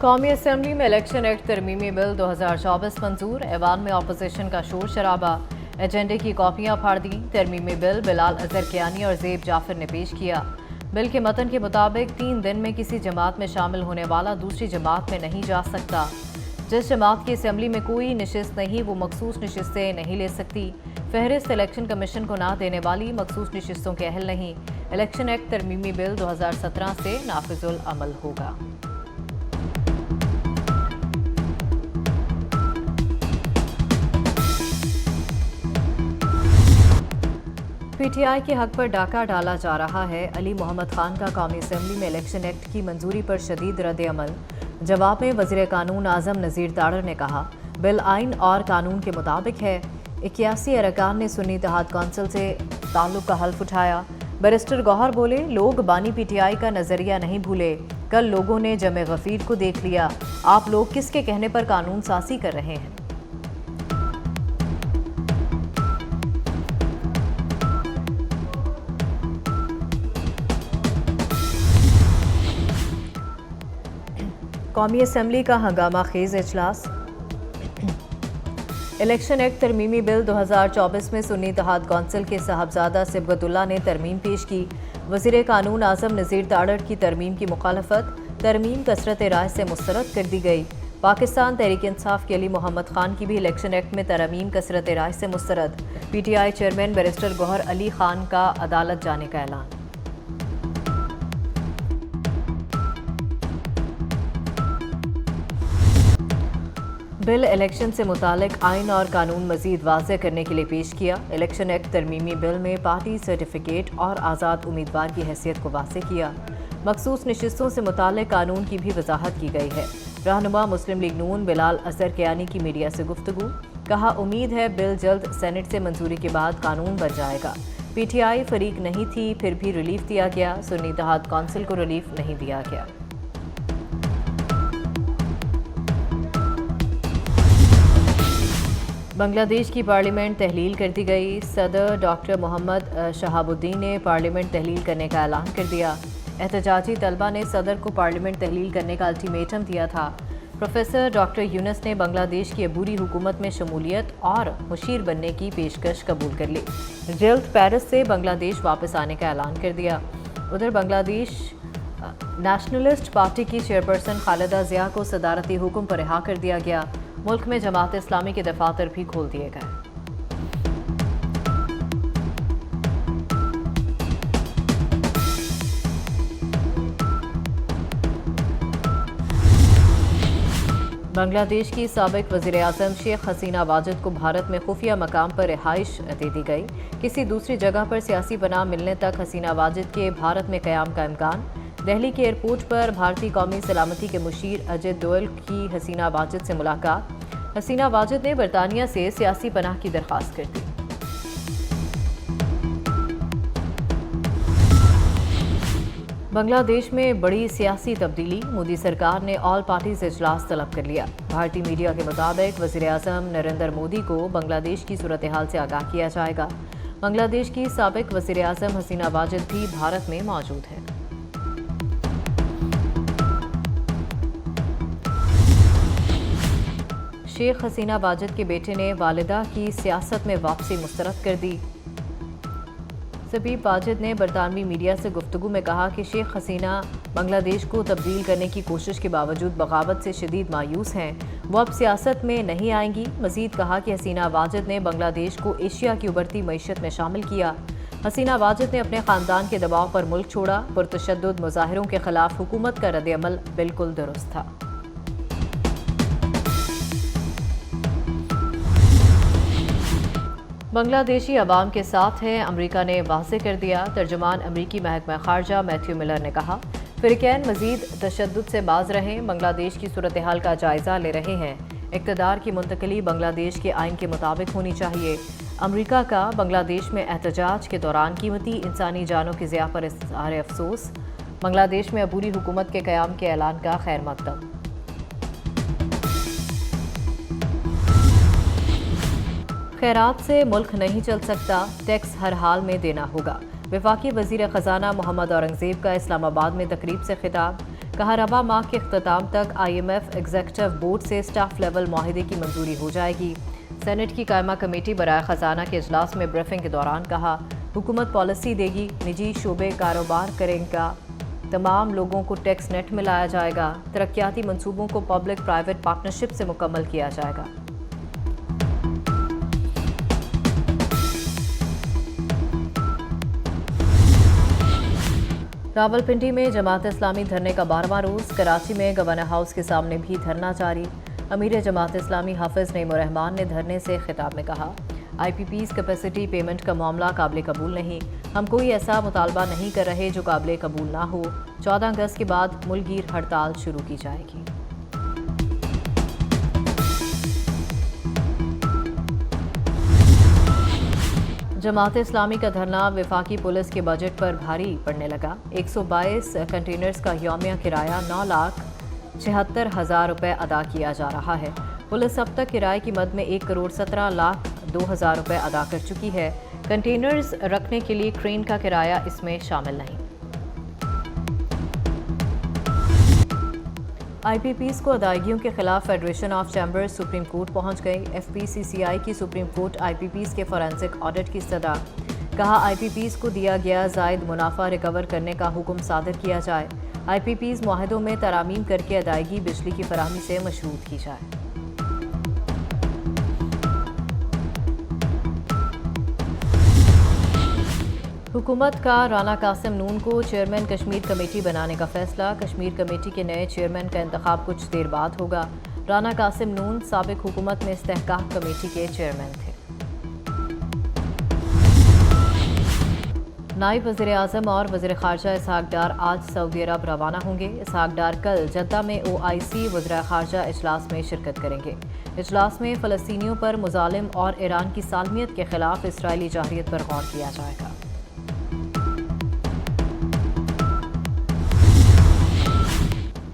قومی اسمبلی میں election act ترمیمی بل 2024 منظور، ایوان میں اپوزیشن کا شور شرابہ، ایجنڈے کی کاپیاں پھاڑ دیں۔ ترمیمی بل بلال اظہر کیانی اور زیب جعفر نے پیش کیا۔ بل کے متن کے مطابق 3 دن میں کسی جماعت میں شامل ہونے والا دوسری جماعت میں نہیں جا سکتا۔ جس جماعت کی اسمبلی میں کوئی نشست نہیں وہ مخصوص نشستیں نہیں لے سکتی۔ فہرست الیکشن کمیشن کو نہ دینے والی مخصوص نشستوں کے اہل نہیں۔ الیکشن ایکٹ ترمیمی بل 2017 سے نافذ العمل ہوگا۔ پی ٹی آئی کے حق پر ڈاکہ ڈالا جا رہا ہے۔ علی محمد خان کا قومی اسمبلی میں الیکشن ایکٹ کی منظوری پر شدید رد عمل۔ جواب میں وزیر قانون اعظم نذیر تاڑر نے کہا، بل آئین اور قانون کے مطابق ہے۔ 81 ارکان نے سنی اتحاد کونسل سے تعلق کا حلف اٹھایا۔ بیرسٹر گوہر بولے، لوگ بانی پی ٹی آئی کا نظریہ نہیں بھولے، کل لوگوں نے جمع غفیر کو دیکھ لیا۔ آپ لوگ کس کے کہنے پر قانون سازی کر رہے ہیں؟ قومی اسمبلی کا ہنگامہ خیز اجلاس۔ الیکشن ایکٹ ترمیمی بل 2024 میں سنی اتحاد کونسل کے صاحبزادہ صبغت اللہ نے ترمیم پیش کی۔ وزیر قانون اعظم نذیر تاڑر کی ترمیم کی مخالفت، ترمیم کثرت رائے سے مسترد کر دی گئی۔ پاکستان تحریک انصاف کے علی محمد خان کی بھی الیکشن ایکٹ میں ترمیم کثرت رائے سے مسترد۔ P T I chairman barrister Gohar Ali Khan کا عدالت جانے کا اعلان۔ بل الیکشن سے متعلق آئین اور قانون مزید واضح کرنے کے لیے پیش کیا۔ الیکشن ایکٹ ترمیمی بل میں پارٹی سرٹیفکیٹ اور آزاد امیدوار کی حیثیت کو واضح کیا۔ مخصوص نشستوں سے متعلق قانون کی بھی وضاحت کی گئی ہے۔ رہنما مسلم لیگ نون بلال اظہر کیانی کی میڈیا سے گفتگو، کہا امید ہے بل جلد سینٹ سے منظوری کے بعد قانون بن جائے گا۔ پی ٹی آئی فریق نہیں تھی پھر بھی ریلیف دیا گیا، سنی اتحاد کونسل کو ریلیف نہیں دیا گیا۔ بنگلہ دیش کی پارلیمنٹ تحلیل کر دی گئی۔ صدر ڈاکٹر محمد شہاب الدین نے پارلیمنٹ تحلیل کرنے کا اعلان کر دیا۔ احتجاجی طلبہ نے صدر کو پارلیمنٹ تحلیل کرنے کا الٹیمیٹم دیا تھا۔ پروفیسر ڈاکٹر یونس نے بنگلہ دیش کی عبوری حکومت میں شمولیت اور مشیر بننے کی پیشکش قبول کر لی۔ جلد پیرس سے بنگلہ دیش واپس آنے کا اعلان کر دیا۔ ادھر بنگلہ دیش نیشنلسٹ پارٹی کی چیئرپرسن خالدہ ضیاء کو صدارتی حکم پر رہا کر دیا گیا۔ ملک میں جماعت اسلامی کے دفاتر بھی کھول دیے گئے۔ بنگلہ دیش کی سابق وزیر اعظم شیخ حسینہ واجد کو بھارت میں خفیہ مقام پر رہائش دے دی گئی۔ کسی دوسری جگہ پر سیاسی پناہ ملنے تک حسینہ واجد کے بھارت میں قیام کا امکان۔ دہلی کے ایئرپورٹ پر بھارتی قومی سلامتی کے مشیر اجے دوئل کی حسینہ واجد سے ملاقات۔ حسینہ واجد نے برطانیہ سے سیاسی پناہ کی درخواست کر دی۔ بنگلہ دیش میں بڑی سیاسی تبدیلی، مودی سرکار نے آل پارٹیز اجلاس طلب کر لیا۔ بھارتی میڈیا کے مطابق وزیر اعظم نریندر مودی کو بنگلہ دیش کی صورتحال سے آگاہ کیا جائے گا۔ بنگلہ دیش کی سابق وزیر اعظم حسینہ واجد بھی بھارت میں موجود ہیں۔ شیخ حسینہ واجد کے بیٹے نے والدہ کی سیاست میں واپسی مسترد کر دی۔ سبیب واجد نے برطانوی میڈیا سے گفتگو میں کہا کہ شیخ حسینہ بنگلہ دیش کو تبدیل کرنے کی کوشش کے باوجود بغاوت سے شدید مایوس ہیں، وہ اب سیاست میں نہیں آئیں گی۔ مزید کہا کہ حسینہ واجد نے بنگلہ دیش کو ایشیا کی ابھرتی معیشت میں شامل کیا۔ حسینہ واجد نے اپنے خاندان کے دباؤ پر ملک چھوڑا۔ پرتشدد مظاہروں کے خلاف حکومت کا رد عمل بالکل درست تھا۔ بنگلہ دیشی عوام کے ساتھ ہے، امریکہ نے واضح کر دیا۔ ترجمان امریکی محکمہ خارجہ میتھیو ملر نے کہا، فریقین مزید تشدد سے باز رہیں، بنگلہ دیش کی صورتحال کا جائزہ لے رہے ہیں۔ اقتدار کی منتقلی بنگلہ دیش کے آئین کے مطابق ہونی چاہیے۔ امریکہ کا بنگلہ دیش میں احتجاج کے دوران قیمتی انسانی جانوں کی ضیاع پر اظہار افسوس۔ بنگلہ دیش میں عبوری حکومت کے قیام کے اعلان کا خیر مقدم۔ خیرات سے ملک نہیں چل سکتا، ٹیکس ہر حال میں دینا ہوگا۔ وفاقی وزیر خزانہ محمد اورنگزیب کا اسلام آباد میں تقریب سے خطاب۔ कहा रबा माह के अख्ताम तक IMF एग्जीक्यूटिव बोर्ड से स्टाफ लेवल माहिदे की मंजूरी हो जाएगी। सेनेट की कायमा कमेटी बराए खजाना के इजलास में ब्रीफिंग के दौरान कहा हुकूमत पॉलिसी देगी, निजी शोबे कारोबार करेगा, तमाम लोगों को टैक्स नेट में लाया जाएगा, तरक्याती मंसूबों को पब्लिक प्राइवेट पार्टनरशिप से मुकम्मल किया जाएगा। रावलपिंडी में जमात इस्लामी धरने का 12वां रोज़। कराची में गवर्नर हाउस के सामने भी धरना जारी। अमीर जमात इस्लामी हाफिज नईमुर रहमान ने धरने से खिताब में कहा IPP's कैपेसिटी पेमेंट का मामला काबिल कबूल नहीं, हम कोई ऐसा मुतालबा नहीं कर रहे जो काबिल कबूल ना हो। 14 अगस्त के बाद मुल्कगीर हड़ताल शुरू की जाएगी। जमात इस्लामी का धरना वफाकी पुलिस के बजट पर भारी पड़ने लगा। 122 कंटेनर्स का यौमिया किराया 9,76,000 रुपये अदा किया जा रहा है। पुलिस अब तक किराए की मद में 1,17,02,000 रुपये अदा कर चुकी है। कंटेनर्स रखने के लिए क्रेन का किराया इसमें शामिल नहीं। IPP's को अदायगियों के खिलाफ federation of chambers supreme court पहुंच गई। FPCCI की सुप्रीम कोर्ट IPP's के फॉरेंसिक ऑडिट की सदा। कहा IPP's को दिया गया जायद मुनाफा रिकवर करने का हुक्म सादर किया जाए। IPP's मुआहदों में तरामीम करके अदायगी बिजली की फराहमी से मशरूत की जाए। हुकूमत का राना कासिम नून को चेयरमैन कश्मीर कमेटी बनाने का फैसला। कश्मीर कमेटी के नए चेयरमैन का इंतखाब कुछ देर बाद होगा। राना कासिम नून साबिक हुकूमत में इस्तेहकाक कमेटी के चेयरमैन थे। नायब वज़ीर आज़म और वज़ीर ख़ारजा इसहाक डार आज सऊदी अरब रवाना होंगे। इसहाक डार कल जद्दा में OIC वज़ीर ख़ारजा इजलास में शिरकत करेंगे। इजलास में फ़लस्तीनियों पर मुज़ालिम और ईरान की सालमियत के खिलाफ इसराइली जाहिरियत पर गौर किया जाएगा।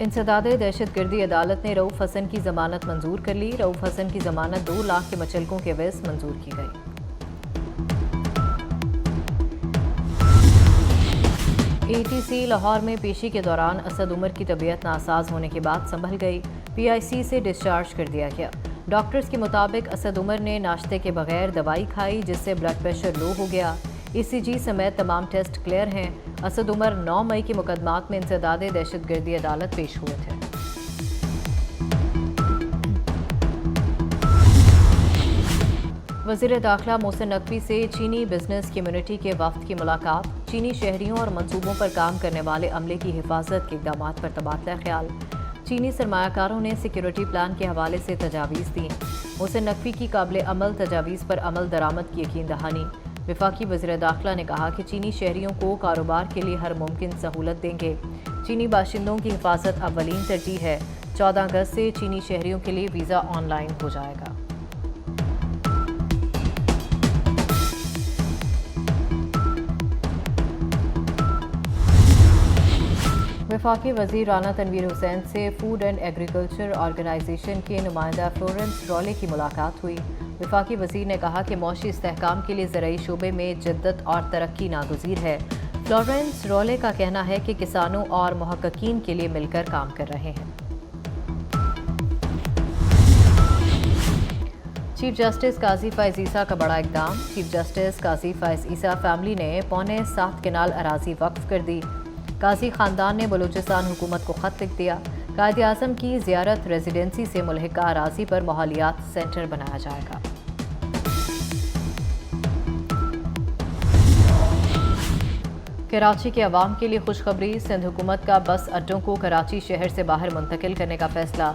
इंसदाद दहशतगर्दी अदालत ने रऊफ हसन की जमानत मंजूर कर ली। रऊफ हसन की जमानत 2 लाख के मुचलकों के एवज मंजूर की गई। ATC लाहौर में पेशी के दौरान असद उमर की तबीयत नासाज होने के बाद संभल गई। PIC से डिस्चार्ज कर दिया गया। डॉक्टर्स के मुताबिक असद उमर ने नाश्ते के बगैर दवाई खाई जिससे ब्लड प्रेशर लो हो गया। ECG समेत तमाम टेस्ट क्लियर हैं। असद उमर 9 मई के मुकदमात में इंसदाद दहशतगर्दी अदालत पेश हुए थे। वज़ीर दाखिला मोहसिन नकवी से चीनी बिजनेस कम्युनिटी के वफ्द की मुलाकात। चीनी शहरियों और मंसूबों पर काम करने वाले अमले की हिफाजत के इक़दामात पर तबादला ख्याल। चीनी सरमायाकारों ने सिक्योरिटी प्लान के हवाले से तजावीज़ दी। मोहसिन नकवी की काबिल अमल तजावीज़ पर अमल दरामद की यकीन दहानी। वफाकी वज़ीर दाखिला ने कहा कि चीनी शहरियों को कारोबार के लिए हर मुमकिन सहूलत देंगे। चीनी बाशिंदों की हिफाजत अव्वलीन तरजीह है। 14 अगस्त से चीनी शहरियों के लिए वीज़ा ऑनलाइन हो जाएगा। वफाकी वज़ीर राना तनवीर हुसैन से फूड एंड एग्रीकल्चर ऑर्गेनाइजेशन के नुमाइंदा फ्लोरेंस रॉले की मुलाकात हुई। वफाकी वज़ीर ने कहा कि मौशी इस्तेहकाम के लिए ज़राई शोबे में जिद्दत और तरक्की नागुज़ीर है। फ्लोरेंस रॉले का कहना है कि किसानों और मुहक्किकीन के लिए मिलकर काम कर रहे हैं। चीफ जस्टिस काजी फैज़ ईसा का बड़ा इक़दाम। चीफ जस्टिस काजी फैज़ ईसा फैमिली ने 6.25 कनाल अराज़ी वक्फ कर दी। काजी ख़ानदान ने बलूचिस्तान हुकूमत को ख़त लिख दिया। कायदे आज़म की ज़ियारत रेजिडेंसी से मुल्हिका अराज़ी पर माहौलियात सेंटर बनाया जाएगा। कराची के अवाम के लिए खुशखबरी। सिंध हुकूमत का बस अड्डों को कराची शहर से बाहर मुंतकिल करने का फैसला।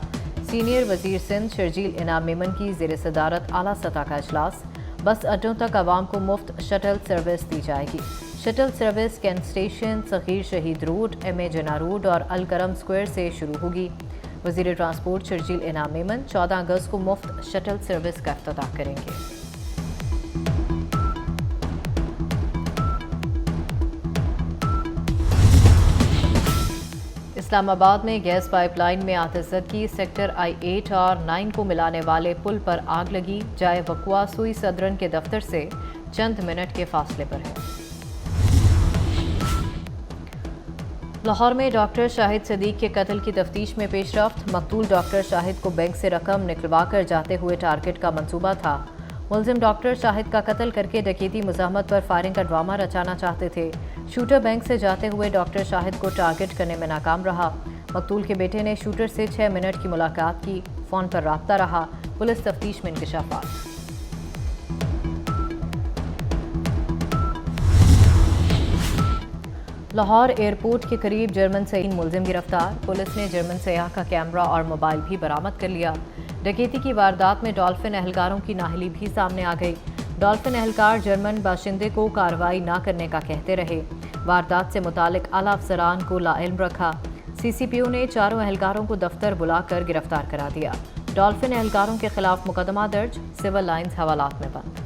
सीनियर वजीर सिंध शर्जील इनाम मेमन की ज़ेर सदारत आला सतह का इजलास। बस अड्डों तक आवाम को मुफ्त शटल सर्विस दी जाएगी। Shuttle service cantt station, Sagheer Shaheed road, MA जना रोड और अलकरम स्क्वायर से शुरू होगी। वज़ीर ट्रांसपोर्ट शर्जील इनाम मेमन 14 अगस्त को मुफ्त शटल सर्विस का इफ्तिताह करेंगे। इस्लामाबाद में गैस पाइपलाइन में आतिशज़दगी। सेक्टर I-8 और 9 को मिलाने वाले पुल पर आग लगी। जाए वक़्वा सुई सदरन के दफ्तर से चंद मिनट के फासले पर है। लाहौर में डॉक्टर शाहिद सदीक के कत्ल की तफ्तीश में पेशरफ्त। मकतूल डॉक्टर शाहिद को बैंक से रकम निकलवा कर जाते हुए टारगेट का मंसूबा था। मुलजिम डॉक्टर शाहिद का कत्ल करके डकैती मुज़ाहमत पर फायरिंग का ड्रामा रचाना चाहते थे। शूटर बैंक से जाते हुए डॉक्टर शाहिद को टारगेट करने में नाकाम रहा। मकतूल के बेटे ने शूटर से 6 मिनट की मुलाकात की, फ़ोन पर राब्ता रहा। पुलिस तफ्तीश में इंकशाफात। लाहौर एयरपोर्ट के करीब जर्मन से 3 मुलजिम गिरफ्तार। पुलिस ने जर्मन सयाह का कैमरा और मोबाइल भी बरामद कर लिया। डकैती की वारदात में डॉल्फिन एहलकारों की नाहली भी सामने आ गई। डॉल्फिन एहलकार जर्मन बाशिंदे को कार्रवाई न करने का कहते रहे। वारदात से मुतालिक आला अफसरान को लाइल्म रखा। CCPO ने चारों एहलकारों को दफ्तर बुलाकर गिरफ्तार करा दिया। डॉल्फिन एहलकारों के खिलाफ मुकदमा दर्ज, सिविल लाइन्स हवालात में बंद।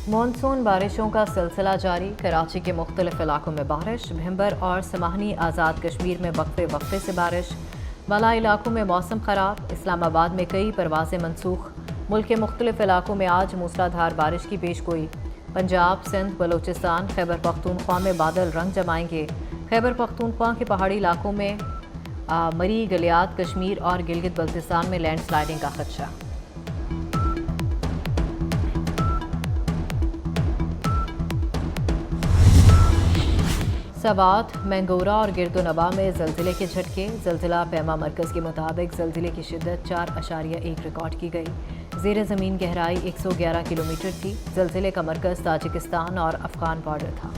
मॉनसून बारिशों का सिलसिला जारी। कराची के मुख्तलिफ इलाकों में बारिश। भिंबर और समाहनी आज़ाद कश्मीर में वक्फे वक्फे से बारिश। बाला इलाकों में मौसम ख़राब। इस्लामाबाद में कई परवाज़ें मनसूख। मुल्क के मुख्तलिफ इलाकों में आज मूसलाधार बारिश की पेशगोई। पंजाब, सिंध, बलूचिस्तान, खैबर पख्तूनख्वा में बादल रंग जमाएंगे। खैबर पख्तूनख्वा के पहाड़ी इलाकों में मरी, गलियात, कश्मीर और गिलगित बल्तिस्तान में लैंड स्लाइडिंग का खदशा। सवात, मैंगोरा और गिरदोनवा में ज़लज़ले के झटके। ज़लज़ला पैमा मरकज़ के मुताबिक ज़लज़ले की शिद्दत 4.1 रिकॉर्ड की गई। ज़ेर ज़मीन गहराई 111 किलोमीटर थी। ज़लज़ले का मरकज़ ताजिकिस्तान और अफ़गान बॉर्डर था।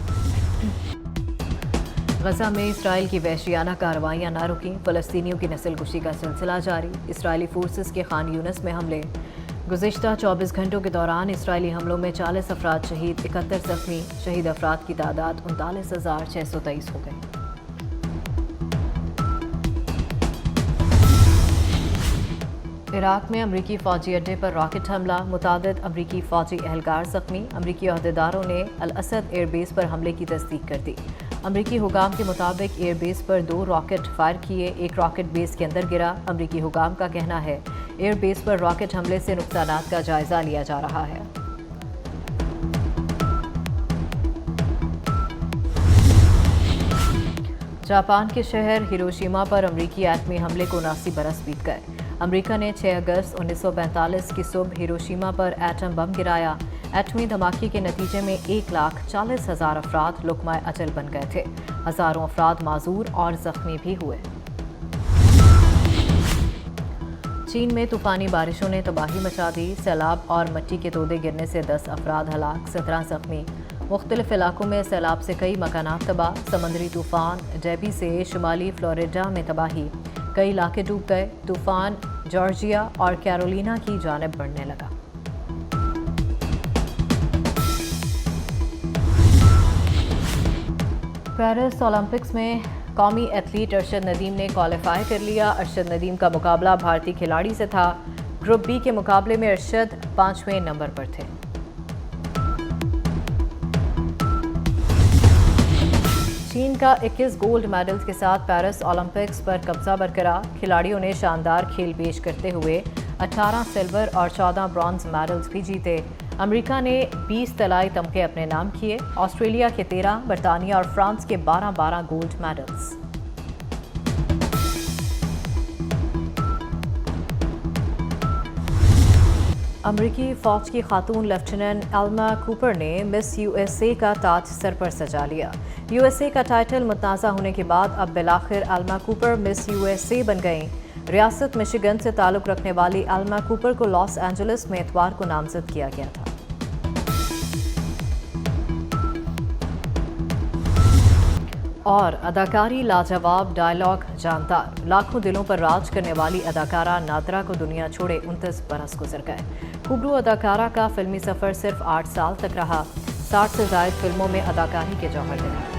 गज़ा में इसराइल की वहशियाना कार्रवाइयाँ न रुकीं। फ़लस्तीनियों की नस्लकुशी का सिलसिला जारी। इसराइली फोर्सेस के खान यूनिस में हमले। गुज़िश्ता 24 घंटों के दौरान इसराइली हमलों में 40 अफराद शहीद, 71 ज़ख्मी। शहीद अफराद की तादाद 39,623 हो गई। इराक़ में अमरीकी फ़ौजी अड्डे पर रॉकेट हमला। मुतादिद अमरीकी फ़ौजी एहलकार ज़ख्मी। अमरीकी अहदेदारों ने अल असद एयरबेस पर हमले की तस्दीक कर दी। अमरीकी हुकाम के मुताबिक एयरबेस पर 2 रॉकेट फायर किए। एक रॉकेट बेस के अंदर गिरा। अमरीकी हुकाम का कहना है एयरबेस पर रॉकेट हमले से नुकसानात का जायजा लिया जा रहा है। जापान के शहर हिरोशिमा पर अमरीकी एटमी हमले को 79 बरस बीत गए। अमरीका ने 6 अगस्त 1945 की सुबह हिरोशिमा पर एटम बम गिराया। एटमी धमाके के नतीजे में 1,40,000 अफराद लुकमाए अजल बन गए थे। हज़ारों अफराद माजूर और ज़ख्मी भी हुए। चीन में तूफ़ानी बारिशों ने तबाही मचा दी। सैलाब और मिट्टी के तोदे गिरने से 10 अफराद हलाक, 17 ज़ख्मी। मुख्तलिफ इलाकों में सैलाब से कई मकानात तबाह। समंदरी तूफ़ान डेबी से शुमाली फ्लोरिडा में तबाही। कई इलाके डूब गए। तूफ़ान जॉर्जिया और कैरोलिना की जानिब बढ़ने लगा। पेरिस ओलंपिक्स में कौमी एथलीट अरशद नदीम ने क्वालिफाई कर लिया। अरशद नदीम का मुकाबला भारतीय खिलाड़ी से था। ग्रुप बी के मुकाबले में अरशद 5वें नंबर पर थे। चीन का 21 गोल्ड मेडल्स के साथ पेरिस ओलंपिक्स पर कब्जा बरकरार। खिलाड़ियों ने शानदार खेल पेश करते हुए 18 सिल्वर और 14 ब्रॉन्ज मेडल्स भी जीते। अमेरिका ने 20 तलाई तमगे अपने नाम किए। ऑस्ट्रेलिया के 13, बरतानिया और फ्रांस के 12 गोल्ड मेडल्स। अमरीकी फ़ौज की खातून लेफ्टिनेंट एल्मा कूपर ने मिस USA का ताज सर पर सजा लिया। USA का टाइटल मुतनाज़ा होने के बाद अब बिलाखिर एल्मा कूपर मिस USA बन गईं। रियासत मिशिगन से ताल्लुक़ रखने वाली एल्मा कूपर को लॉस एंजलिस में इतवार को नामज़द किया गया था। और अदाकारी लाजवाब, डायलॉग जानदार। लाखों दिलों पर राज करने वाली अदाकारा नादरा को दुनिया छोड़े 29 बरस गुजर गए। खूबरू अदाकारा का फिल्मी सफ़र सिर्फ 8 साल तक रहा। 60 से ज़ायद फिल्मों में अदाकारी के जौहर दिखाए।